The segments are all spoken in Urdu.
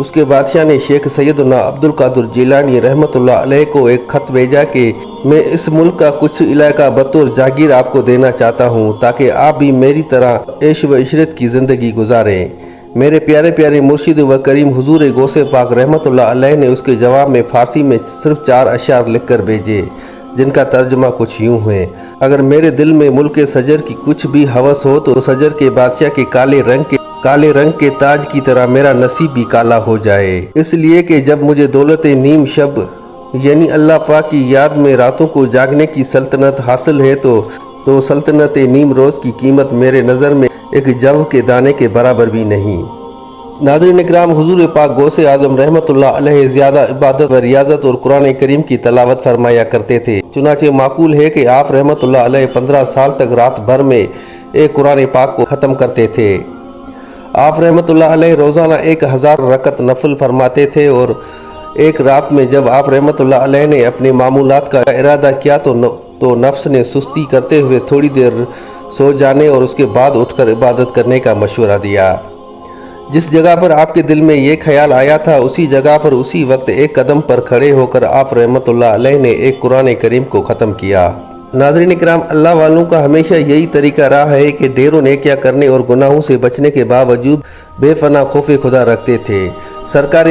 اس کے بادشاہ نے شیخ سیدنا عبدالقادر جیلانی رحمۃ اللہ علیہ کو ایک خط بھیجا کہ میں اس ملک کا کچھ علاقہ بطور جاگیر آپ کو دینا چاہتا ہوں تاکہ آپ بھی میری طرح عیش و عشرت کی زندگی گزاریں۔ میرے پیارے پیارے مرشد و کریم حضور غوث پاک رحمۃ اللہ علیہ نے اس کے جواب میں فارسی میں صرف 4 اشعار لکھ کر بھیجے، جن کا ترجمہ کچھ یوں ہے: اگر میرے دل میں ملک سجر کی کچھ بھی ہوس ہو تو سجر کے بادشاہ کے کالے رنگ کے تاج کی طرح میرا نصیب بھی کالا ہو جائے، اس لیے کہ جب مجھے دولت نیم شب یعنی اللہ پاک کی یاد میں راتوں کو جاگنے کی سلطنت حاصل ہے تو سلطنت نیم روز کی قیمت میرے نظر میں ایک جو کے دانے کے برابر بھی نہیں۔ ناظرین اکرام، حضور پاک غوث اعظم رحمۃ اللہ علیہ زیادہ عبادت و ریاضت اور قرآن کریم کی تلاوت فرمایا کرتے تھے، چنانچہ معقول ہے کہ آپ رحمۃ اللہ علیہ 15 سال تک رات بھر میں ایک قرآن پاک کو ختم کرتے تھے۔ آپ رحمۃ اللہ علیہ روزانہ 1000 رکعت نفل فرماتے تھے، اور ایک رات میں جب آپ رحمۃ اللہ علیہ نے اپنے معمولات کا ارادہ کیا تو نفس نے سستی کرتے ہوئے تھوڑی دیر سو جانے اور اس کے بعد اٹھ کر عبادت کرنے کا مشورہ دیا۔ جس جگہ پر آپ کے دل میں یہ خیال آیا تھا اسی جگہ پر اسی وقت ایک قدم پر کھڑے ہو کر آپ رحمۃ اللہ علیہ نے ایک قرآن کریم کو ختم کیا۔ ناظرین اکرام، اللہ والوں کا ہمیشہ یہی طریقہ رہا ہے کہ ڈھیر و نیکیاں کرنے اور گناہوں سے بچنے کے باوجود بے پناہ خوف خدا رکھتے تھے۔ سرکار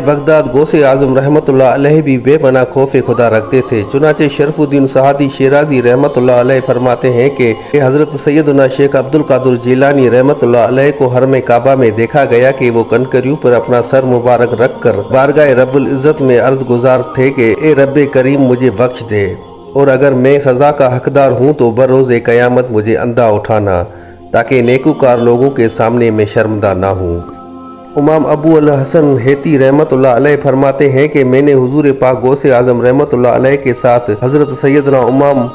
بغداد غوث اعظم رحمۃ اللہ علیہ بھی بے پناہ خوف خدا رکھتے تھے، چنانچہ شرف الدین سعدی شیرازی رحمۃ اللہ علیہ فرماتے ہیں کہ حضرت سیدنا شیخ عبدالقادر جیلانی رحمۃ اللہ علیہ کو حرم کعبہ میں دیکھا گیا کہ وہ کنکریوں پر اپنا سر مبارک رکھ کر بارگاہ رب العزت میں عرض گزار تھے کہ اے رب کریم مجھے بخش دے، اور اگر میں سزا کا حقدار ہوں تو بروز قیامت مجھے اندھا اٹھانا تاکہ نیکوکار لوگوں کے سامنے میں شرمندہ نہ ہوں۔ امام ابو الحسن حیتی رحمۃ اللہ علیہ فرماتے ہیں کہ میں نے حضور پاک غوث اعظم رحمۃ اللہ علیہ کے ساتھ حضرت سیدنا امام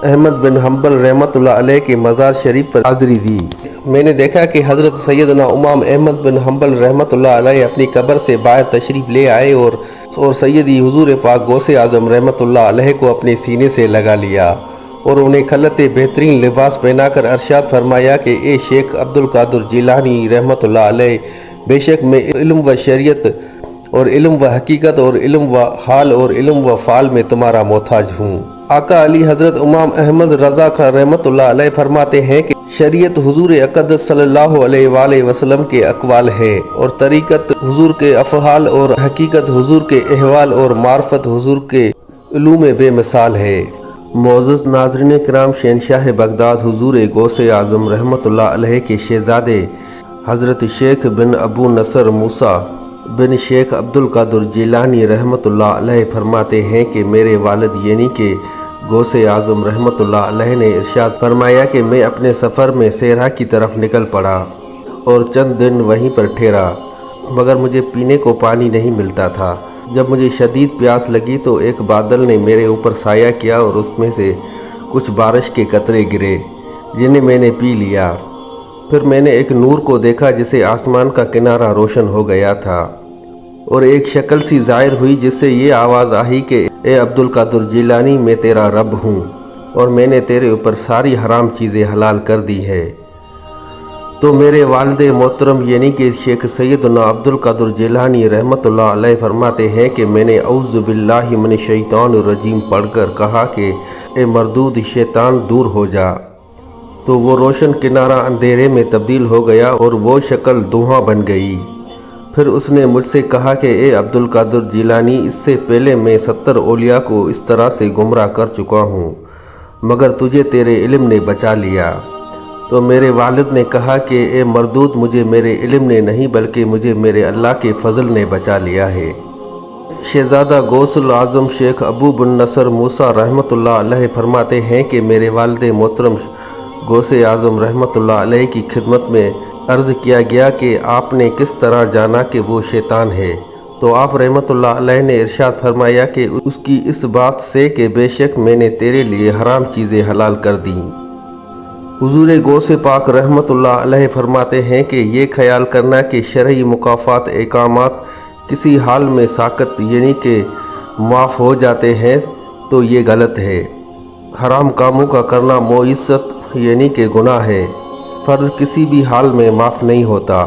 احمد بن حنبل رحمۃ اللہ علیہ کے مزار شریف پر حاضری دی۔ میں نے دیکھا کہ حضرت سیدنا امام احمد بن حنبل رحمۃ اللہ علیہ اپنی قبر سے باہر تشریف لے آئے اور سیدی حضور پاک غوث اعظم رحمۃ اللہ علیہ کو اپنے سینے سے لگا لیا اور انہیں خلعت بہترین لباس پہنا کر ارشاد فرمایا کہ اے شیخ عبدالقادر جیلانی رحمۃ اللہ علیہ، بے شک میں علم و شریعت اور علم و حقیقت اور علم و حال اور علم و فعال میں تمہارا محتاج ہوں۔ آقا علی حضرت امام احمد رضا خان رحمۃ اللہ علیہ فرماتے ہیں کہ شریعت حضور اقدس صلی اللہ علیہ وآلہ وسلم کے اقوال ہے، اور طریقت حضور کے افعال، اور حقیقت حضور کے احوال، اور معرفت حضور کے علوم بے مثال ہے۔ معزز ناظرین کرام، شہنشاہ بغداد حضور غوث اعظم رحمۃ اللہ علیہ کے شہزادے حضرت شیخ بن ابو نصر موسیٰ بن شیخ عبدالقادر جیلانی رحمۃ اللہ علیہ فرماتے ہیں کہ میرے والد یعنی کہ غوث اعظم رحمۃ اللہ علیہ نے ارشاد فرمایا کہ میں اپنے سفر میں صحرا کی طرف نکل پڑا اور چند دن وہیں پر ٹھہرا، مگر مجھے پینے کو پانی نہیں ملتا تھا۔ جب مجھے شدید پیاس لگی تو ایک بادل نے میرے اوپر سایہ کیا اور اس میں سے کچھ بارش کے قطرے گرے جنہیں میں نے پی لیا۔ پھر میں نے ایک نور کو دیکھا جسے آسمان کا کنارہ روشن ہو گیا تھا، اور ایک شکل سی ظاہر ہوئی جس سے یہ آواز آئی کہ اے عبدالقادر جیلانی، میں تیرا رب ہوں اور میں نے تیرے اوپر ساری حرام چیزیں حلال کر دی ہے۔ تو میرے والد محترم یعنی کہ شیخ سیدنا عبدالقادر جیلانی رحمۃ اللہ علیہ فرماتے ہیں کہ میں نے اعوذ باللہ من الشیطان الرجیم پڑھ کر کہا کہ اے مردود شیطان، دور ہو جا، تو وہ روشن کنارہ اندھیرے میں تبدیل ہو گیا اور وہ شکل دھواں بن گئی۔ پھر اس نے مجھ سے کہا کہ اے عبدالقادر جیلانی، اس سے پہلے میں 70 اولیاء کو اس طرح سے گمراہ کر چکا ہوں، مگر تجھے تیرے علم نے بچا لیا۔ تو میرے والد نے کہا کہ اے مردود، مجھے میرے علم نے نہیں بلکہ مجھے میرے اللہ کے فضل نے بچا لیا ہے۔ شہزادہ غوث الاعظم شیخ ابو بن نصر موسیٰ رحمۃ اللہ علیہ فرماتے ہیں کہ میرے والد محترم غوث اعظم رحمۃ اللہ علیہ کی خدمت میں عرض کیا گیا کہ آپ نے کس طرح جانا کہ وہ شیطان ہے، تو آپ رحمۃ اللہ علیہ نے ارشاد فرمایا کہ اس کی اس بات سے کہ بے شک میں نے تیرے لیے حرام چیزیں حلال کر دیں۔ حضور غوث پاک رحمۃ اللہ علیہ فرماتے ہیں کہ یہ خیال کرنا کہ شرعی مکافات احکامات کسی حال میں ساقط یعنی کہ معاف ہو جاتے ہیں تو یہ غلط ہے۔ حرام کاموں کا کرنا معصیت یعنی کہ گناہ ہے، فرض کسی بھی حال میں معاف نہیں ہوتا۔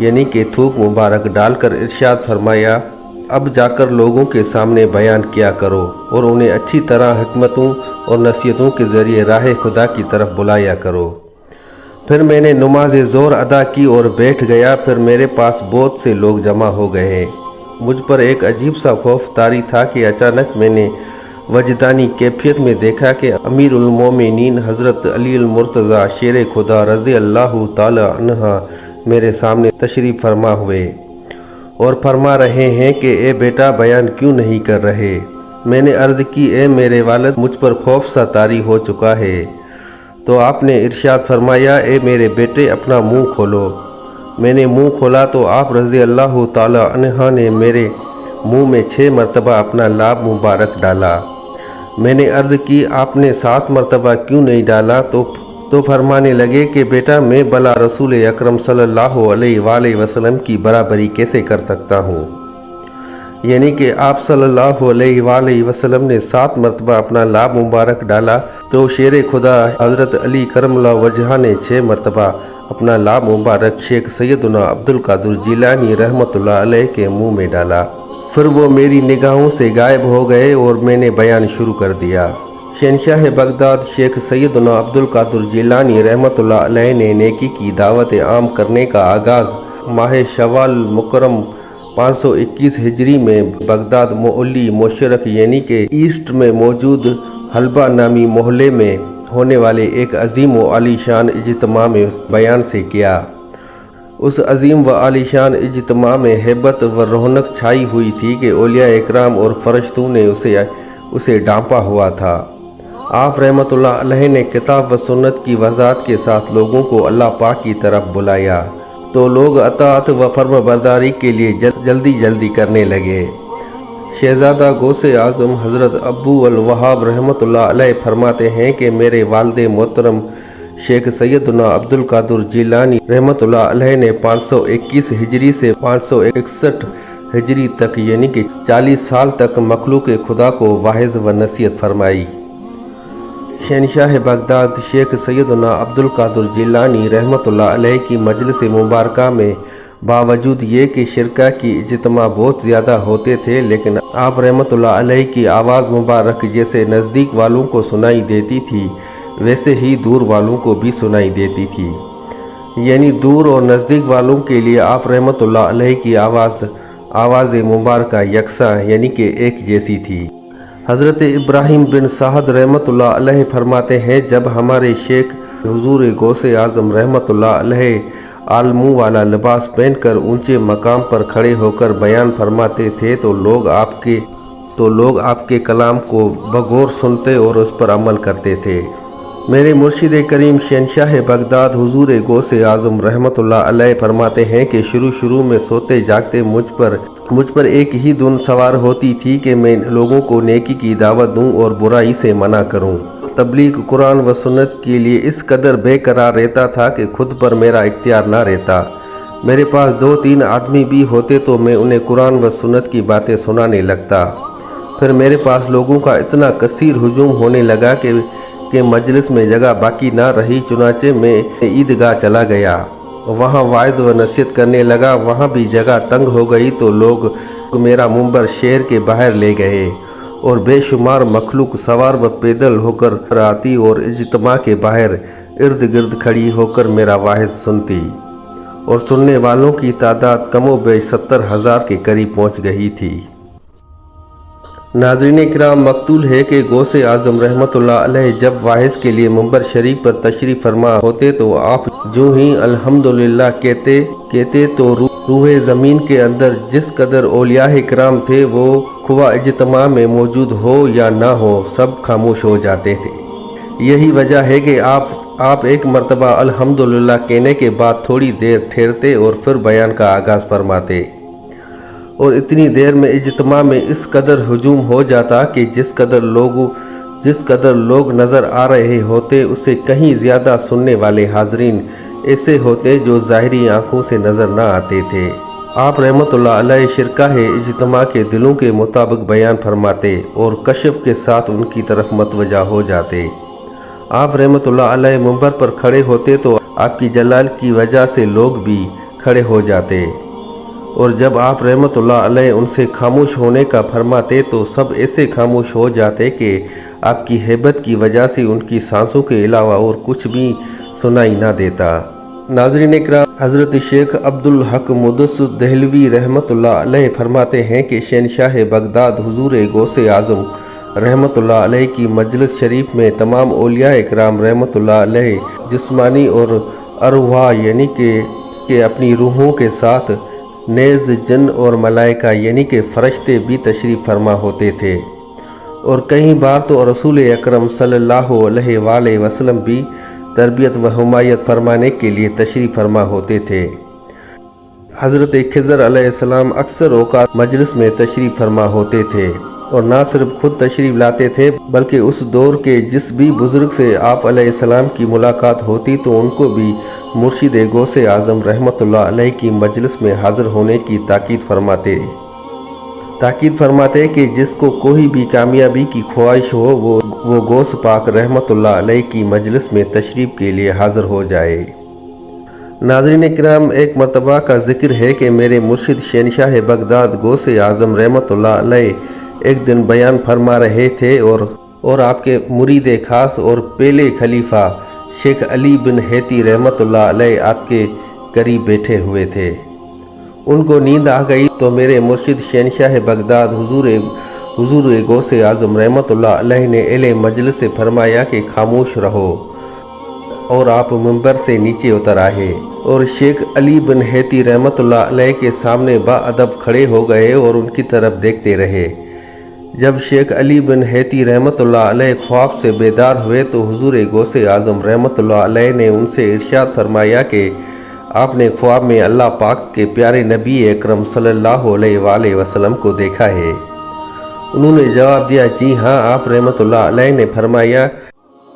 یعنی کہ تھوک مبارک ڈال کر ارشاد فرمایا، اب جا کر لوگوں کے سامنے بیان کیا کرو اور انہیں اچھی طرح حکمتوں اور نصیحتوں کے ذریعے راہ خدا کی طرف بلایا کرو۔ پھر میں نے نماز ظہر ادا کی اور بیٹھ گیا۔ پھر میرے پاس بہت سے لوگ جمع ہو گئے۔ مجھ پر ایک عجیب سا خوف طاری تھا کہ اچانک میں نے وجدانی کیفیت میں دیکھا کہ امیر المومنین حضرت علی المرتضیٰ شیر خدا رضی اللہ تعالی عنہ میرے سامنے تشریف فرما ہوئے اور فرما رہے ہیں کہ اے بیٹا بیان کیوں نہیں کر رہے؟ میں نے عرض کی، اے میرے والد، مجھ پر خوف سا طاری ہو چکا ہے۔ تو آپ نے ارشاد فرمایا، اے میرے بیٹے اپنا منہ کھولو۔ میں نے منہ کھولا تو آپ رضی اللہ تعالی عنہ نے میرے منہ میں 6 مرتبہ اپنا لاب مبارک ڈالا۔ میں نے عرض کی، آپ نے 7 مرتبہ کیوں نہیں ڈالا؟ تو فرمانے لگے کہ بیٹا میں بلا رسول اکرم صلی اللہ علیہ وآلہ وسلم کی برابری کیسے کر سکتا ہوں؟ یعنی کہ آپ صلی اللہ علیہ وآلہ وسلم نے 7 مرتبہ اپنا لاب مبارک ڈالا تو شیر خدا حضرت علی کرم اللہ وجہہ نے 6 مرتبہ اپنا لاب مبارک شیخ سیدنا عبدالقادر جیلانی رحمۃ اللہ علیہ کے منہ میں ڈالا۔ پھر وہ میری نگاہوں سے غائب ہو گئے اور میں نے بیان شروع کر دیا۔ شہنشاہ بغداد شیخ سیدنا عبدالقادر جیلانی رحمۃ اللہ علیہ نے نیکی کی دعوت عام کرنے کا آغاز ماہ شوال مکرم 521 ہجری میں بغداد معلی مشرق یعنی کہ ایسٹ میں موجود حلبہ نامی محلے میں ہونے والے ایک عظیم و عالی شان اجتماع میں بیان سے کیا۔ اس عظیم و عالی شان اجتماع میں ہیبت و رونق چھائی ہوئی تھی کہ اولیاء اکرام اور فرشتوں نے اسے ڈھانپا ہوا تھا۔ آپ رحمۃ اللہ علیہ نے کتاب و سنت کی وضاحت کے ساتھ لوگوں کو اللہ پاک کی طرف بلایا تو لوگ اطاعت و فرما برداری کے لیے جلدی کرنے لگے۔ شہزادہ غوث اعظم حضرت ابو الوہاب رحمۃ اللہ علیہ فرماتے ہیں کہ میرے والد محترم شیخ سیدنا عبدالقادر جیلانی رحمۃ اللہ علیہ نے 521 ہجری سے 561 ہجری تک یعنی کہ 40 سال تک مخلوق خدا کو واعظ و نصیحت فرمائی۔ شہنشاہ بغداد شیخ سیدنا عبدالقادر جیلانی رحمۃ اللہ علیہ کی مجلس مبارکہ میں باوجود یہ کہ شرکا کی اجتماع بہت زیادہ ہوتے تھے، لیکن آپ رحمۃ اللہ علیہ کی آواز مبارک جیسے نزدیک والوں کو سنائی دیتی تھی ویسے ہی دور والوں کو بھی سنائی دیتی تھی، یعنی دور اور نزدیک والوں کے لیے آپ رحمۃ اللہ علیہ کی آواز مبارکہ یکساں یعنی کہ ایک جیسی تھی۔ حضرت ابراہیم بن سعد رحمۃ اللہ علیہ فرماتے ہیں، جب ہمارے شیخ حضور غوث اعظم رحمۃ اللہ علیہ عالموں والا لباس پہن کر اونچے مقام پر کھڑے ہو کر بیان فرماتے تھے تو لوگ آپ کے کلام کو بغور سنتے اور اس پر عمل کرتے تھے۔ میرے مرشد کریم شہنشاہ بغداد حضور غوث اعظم رحمۃ اللہ علیہ فرماتے ہیں کہ شروع میں سوتے جاگتے مجھ پر ایک ہی دھن سوار ہوتی تھی کہ میں لوگوں کو نیکی کی دعوت دوں اور برائی سے منع کروں۔ تبلیغ قرآن و سنت کے لیے اس قدر بے قرار رہتا تھا کہ خود پر میرا اختیار نہ رہتا۔ میرے پاس 2-3 آدمی بھی ہوتے تو میں انہیں قرآن و سنت کی باتیں سنانے لگتا۔ پھر میرے پاس لوگوں کا اتنا کثیر ہجوم ہونے لگا کہ مجلس میں جگہ باقی نہ رہی، چنانچہ میں عیدگاہ چلا گیا، وہاں واعظ و نصیحت کرنے لگا۔ وہاں بھی جگہ تنگ ہو گئی تو لوگ میرا منبر شہر کے باہر لے گئے اور بے شمار مخلوق سوار و پیدل ہو کر آتی اور اجتماع کے باہر ارد گرد کھڑی ہو کر میرا واعظ سنتی، اور سننے والوں کی تعداد کم و بیش 70,000 کے قریب پہنچ گئی تھی۔ ناظرین کرام، مقتول ہے کہ غوث اعظم رحمۃ اللہ علیہ جب واعظ کے لیے منبر شریف پر تشریف فرما ہوتے تو آپ جو ہی الحمدللہ کہتے تو روح زمین کے اندر جس قدر اولیاء کرام تھے وہ خواہ اجتماع میں موجود ہو یا نہ ہو سب خاموش ہو جاتے تھے۔ یہی وجہ ہے کہ آپ ایک مرتبہ الحمدللہ کہنے کے بعد تھوڑی دیر ٹھہرتے اور پھر بیان کا آغاز فرماتے، اور اتنی دیر میں اجتماع میں اس قدر ہجوم ہو جاتا کہ جس قدر لوگ نظر آ رہے ہوتے اس سے کہیں زیادہ سننے والے حاضرین ایسے ہوتے جو ظاہری آنکھوں سے نظر نہ آتے تھے۔ آپ رحمۃ اللہ علیہ شرکاء اجتماع کے دلوں کے مطابق بیان فرماتے اور کشف کے ساتھ ان کی طرف متوجہ ہو جاتے۔ آپ رحمۃ اللہ علیہ منبر پر کھڑے ہوتے تو آپ کی جلال کی وجہ سے لوگ بھی کھڑے ہو جاتے، اور جب آپ رحمتullah علیہ ان سے خاموش ہونے کا فرماتے تو سب ایسے خاموش ہو جاتے کہ آپ کی ہیبت کی وجہ سے ان کی سانسوں کے علاوہ اور کچھ بھی سنائی نہ دیتا۔ ناظرین اکرام، حضرت شیخ عبدالحق مدثر دہلوی رحمتullah علیہ فرماتے ہیں کہ شہنشاہ بغداد حضور غوث اعظم رحمتullah علیہ کی مجلس شریف میں تمام اولیاء اکرام رحمتullah علیہ جسمانی اور ارواح یعنی کہ اپنی روحوں کے ساتھ نیز جن اور ملائکہ یعنی کہ فرشتے بھی تشریف فرما ہوتے تھے، اور کئی بار تو رسول اکرم صلی اللہ علیہ وآلہ وسلم بھی تربیت و حمایت فرمانے کے لیے تشریف فرما ہوتے تھے۔ حضرت خضر علیہ السلام اکثر اوقات مجلس میں تشریف فرما ہوتے تھے، اور نہ صرف خود تشریف لاتے تھے بلکہ اس دور کے جس بھی بزرگ سے آپ علیہ السلام کی ملاقات ہوتی تو ان کو بھی مرشد غوث اعظم رحمتullah علیہ کی مجلس میں حاضر ہونے کی تاکید فرماتے کہ جس کو کوئی بھی کامیابی کی خواہش ہو وہ غوث پاک رحمتullah علیہ کی مجلس میں تشریف کے لیے حاضر ہو جائے۔ ناظرین اکرام، ایک مرتبہ کا ذکر ہے کہ میرے مرشد شہنشاہ بغداد غوث اعظم رحمتullah علیہ ایک دن بیان فرما رہے تھے اور آپ کے مرید خاص اور پہلے خلیفہ شیخ علی بن حیتی رحمتullah علیہ آپ کے قریب بیٹھے ہوئے تھے۔ ان کو نیند آ گئی تو میرے مرشد شہنشاہ بغداد حضور غوث اعظم رحمتullah علیہ نے اہل مجلس سے فرمایا کہ خاموش رہو، اور آپ منبر سے نیچے اتر آئے اور شیخ علی بن حیتی رحمتullah علیہ کے سامنے باادب کھڑے ہو گئے اور ان کی طرف دیکھتے رہے۔ جب شیخ علی بن حیتی رحمتullah علیہ خواب سے بیدار ہوئے تو حضور غوث اعظم رحمتullah علیہ نے ان سے ارشاد فرمایا کہ آپ نے خواب میں اللہ پاک کے پیارے نبی اکرم صلی اللہ علیہ وآلہ وسلم کو دیکھا ہے؟ انہوں نے جواب دیا، جی ہاں۔ آپ رحمتullah علیہ نے فرمایا،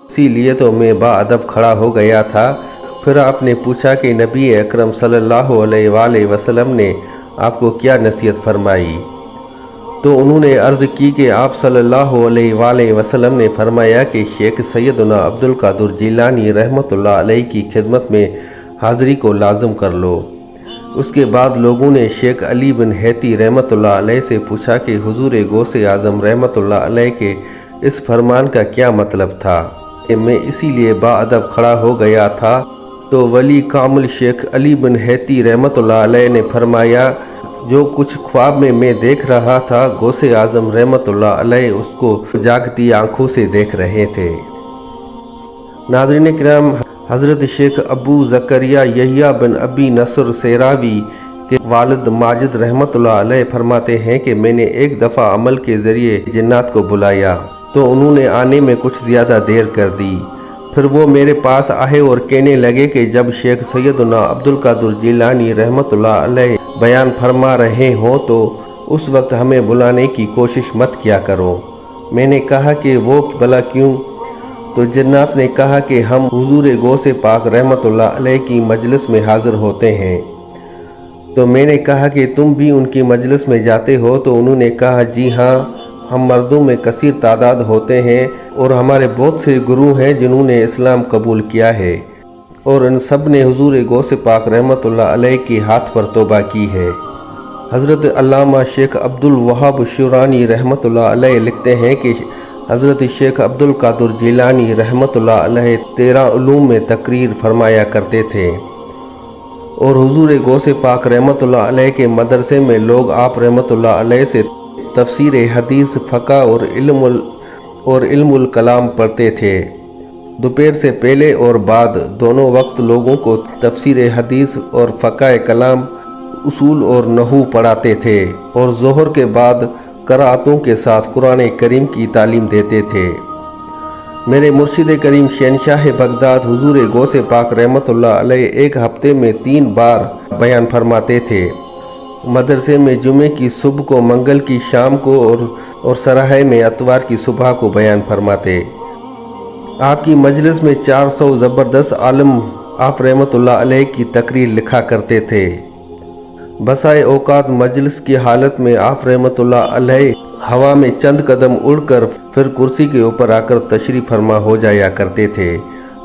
اسی لیے تو میں باادب کھڑا ہو گیا تھا۔ پھر آپ نے پوچھا کہ نبی اکرم صلی اللہ علیہ وآلہ وسلم نے آپ کو کیا نصیحت فرمائی؟ تو انہوں نے عرض کی کہ آپ صلی اللہ علیہ وآلہ وسلم نے فرمایا کہ شیخ سیدنا عبدالقادر جیلانی رحمتullah علیہ کی خدمت میں حاضری کو لازم کر لو۔ اس کے بعد لوگوں نے شیخ علی بن حیتی رحمتullah علیہ سے پوچھا کہ حضور غوث اعظم رحمتullah علیہ کے اس فرمان کا کیا مطلب تھا کہ میں اسی لیے باادب کھڑا ہو گیا تھا؟ تو ولی کامل شیخ علی بن حیتی رحمتullah علیہ نے فرمایا، جو کچھ خواب میں دیکھ رہا تھا غوث اعظم رحمتullah علیہ اس کو جاگتی آنکھوں سے دیکھ رہے تھے۔ ناظرین اکرام، حضرت شیخ ابو زکریا یحییٰ بن ابی نصر سیراوی کے والد ماجد رحمتullah علیہ فرماتے ہیں کہ میں نے ایک دفعہ عمل کے ذریعے جنات کو بلایا تو انہوں نے آنے میں کچھ زیادہ دیر کر دی۔ پھر وہ میرے پاس آئے اور کہنے لگے کہ جب شیخ سیدنا عبدالقادر جیلانی رحمتullah علیہ بیان فرما رہے ہوں تو اس وقت ہمیں بلانے کی کوشش مت کیا کرو۔ میں نے کہا کہ وہ بھلا کیوں؟ تو جنات نے کہا کہ ہم حضور غوث پاک رحمتullah علیہ کی مجلس میں حاضر ہوتے ہیں۔ تو میں نے کہا کہ تم بھی ان کی مجلس میں جاتے ہو؟ تو انہوں نے کہا، جی ہاں، ہم مردوں میں کثیر تعداد ہوتے ہیں اور ہمارے بہت سے گروہ ہیں جنہوں نے اسلام قبول کیا ہے، اور ان سب نے حضور غوث پاک رحمتullah علیہ کے ہاتھ پر توبہ کی ہے۔ حضرت علامہ شیخ عبدالوہاب شورانی رحمتullah علیہ لکھتے ہیں کہ حضرت شیخ عبدالقادر جیلانی رحمتullah علیہ 13 علوم میں تقریر فرمایا کرتے تھے، اور حضور غوث پاک رحمتullah علیہ کے مدرسے میں لوگ آپ رحمتullah علیہ سے تفسیر حدیث، فقہ اور علم الکلام پڑھتے تھے۔ دوپہر سے پہلے اور بعد دونوں وقت لوگوں کو تفسیر حدیث اور فقہ کلام، اصول اور نحو پڑھاتے تھے، اور ظہر کے بعد قرأتوں کے ساتھ قرآن کریم کی تعلیم دیتے تھے۔ میرے مرشد کریم شہنشاہ بغداد حضور غوث پاک رحمتullah علیہ ایک ہفتے میں 3 بار بیان فرماتے تھے۔ مدرسے میں جمعے کی صبح کو، منگل کی شام کو اور سراہے میں اتوار کی صبح کو بیان فرماتے۔ آپ کی مجلس میں 400 زبردست عالم آپ رحمتullah علیہ کی تقریر لکھا کرتے تھے۔ بسائے اوقات مجلس کی حالت میں آپ رحمتullah علیہ ہوا میں چند قدم اڑ کر پھر کرسی کے اوپر آ کر تشریف فرما ہو جایا کرتے تھے۔